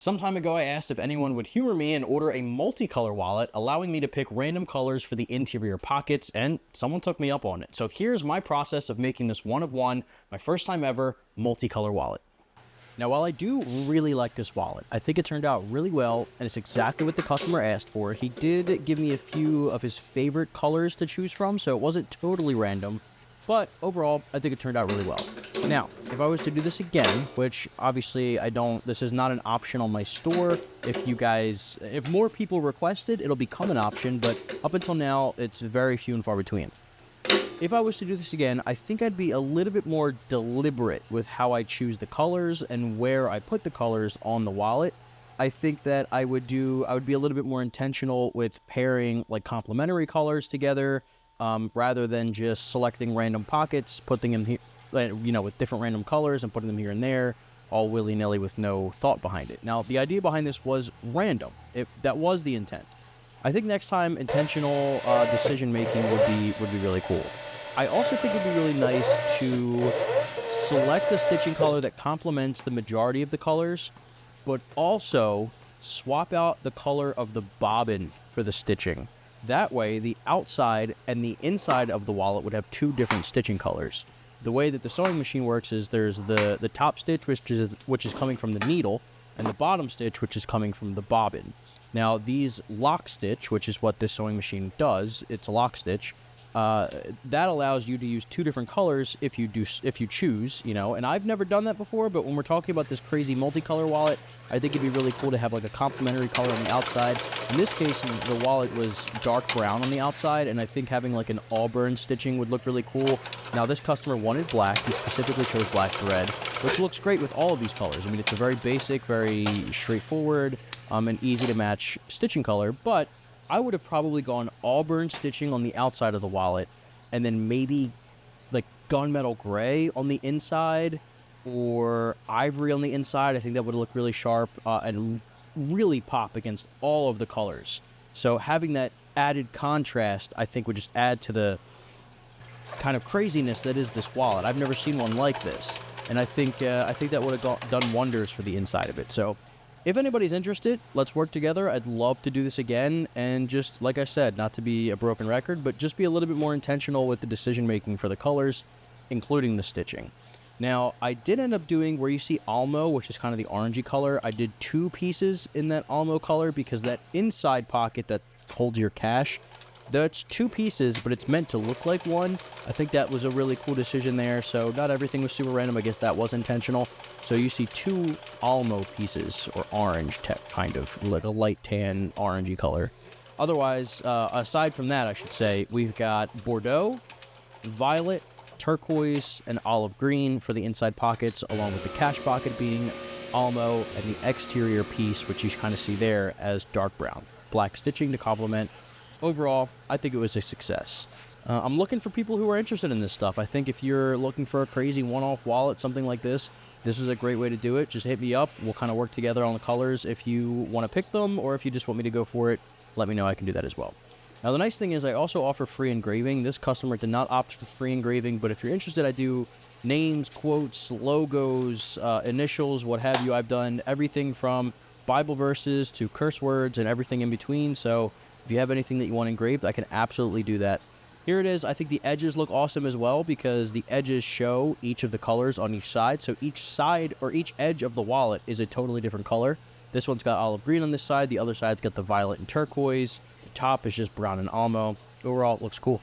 Some time ago, I asked if anyone would humor me and order a multicolor wallet, allowing me to pick random colors for the interior pockets, and someone took me up on it. So here's my process of making this one of one, my first time ever, multicolor wallet. Now, while I do really like this wallet, I think it turned out really well, and it's exactly what the customer asked for. He did give me a few of his favorite colors to choose from, so it wasn't totally random. But overall, I think it turned out really well. Now, if I was to do this again, which obviously I don't, this is not an option on my store. If more people request it, it'll become an option, but up until now, it's very few and far between. If I was to do this again, I think I'd be a little bit more deliberate with how I choose the colors and where I put the colors on the wallet. I think that I would be a little bit more intentional with pairing like complementary colors together, rather than just selecting random pockets, putting them here, with different random colors and putting them here and there, all willy-nilly with no thought behind it. Now, the idea behind this was random. That was the intent. I think next time intentional decision-making would be really cool. I also think it'd be really nice to select a stitching color that complements the majority of the colors, but also swap out the color of the bobbin for the stitching. That way, the outside and the inside of the wallet would have two different stitching colors. The way that the sewing machine works is there's the top stitch, which is coming from the needle, and the bottom stitch, which is coming from the bobbin. Now, these lock stitch, which is what this sewing machine does, it's a lock stitch, that allows you to use two different colors if you choose, and I've never done that before, but when we're talking about this crazy multicolor wallet, I think it'd be really cool to have like a complementary color on the outside. In this case, the wallet was dark brown on the outside, and I think having like an Auburn stitching would look really cool. Now, this customer wanted black. He specifically chose black thread, which looks great with all of these colors. I mean, it's a very basic, very straightforward, and easy to match stitching color, but I would have probably gone Auburn stitching on the outside of the wallet, and then maybe like gunmetal gray on the inside, or ivory on the inside. I think that would look really sharp and really pop against all of the colors. So having that added contrast, I think, would just add to the kind of craziness that is this wallet. I've never seen one like this, and I think that would have done wonders for the inside of it. So if anybody's interested, let's work together. I'd love to do this again, and just, like I said, not to be a broken record, but just be a little bit more intentional with the decision-making for the colors, including the stitching. Now, I did end up doing, where you see Almo, which is kind of the orangey color, I did two pieces in that Almo color, because that inside pocket that holds your cash, that's two pieces, but it's meant to look like one. I think that was a really cool decision there, so not everything was super random. I guess that was intentional. So you see two Almo pieces, or orange, kind of, like a light tan orangey color. Otherwise, aside from that, I should say, we've got Bordeaux, violet, turquoise, and olive green for the inside pockets, along with the cash pocket being Almo, and the exterior piece, which you kind of see there, as dark brown. Black stitching to complement. Overall, I think it was a success. I'm looking for people who are interested in this stuff. I think if you're looking for a crazy one-off wallet, something like this is a great way to do it. Just hit me up. We'll kind of work together on the colors if you want to pick them, or if you just want me to go for it, let me know. I can do that as well. Now, the nice thing is I also offer free engraving. This customer did not opt for free engraving, but if you're interested, I do names, quotes, logos, initials, what have you. I've done everything from Bible verses to curse words and everything in between, so if you have anything that you want engraved, I can absolutely do that. Here it is. I think the edges look awesome as well, because the edges show each of the colors on each side. So each side, or each edge of the wallet, is a totally different color. This one's got olive green on this side. The other side's got the violet and turquoise. The top is just brown and almo. Overall, it looks cool.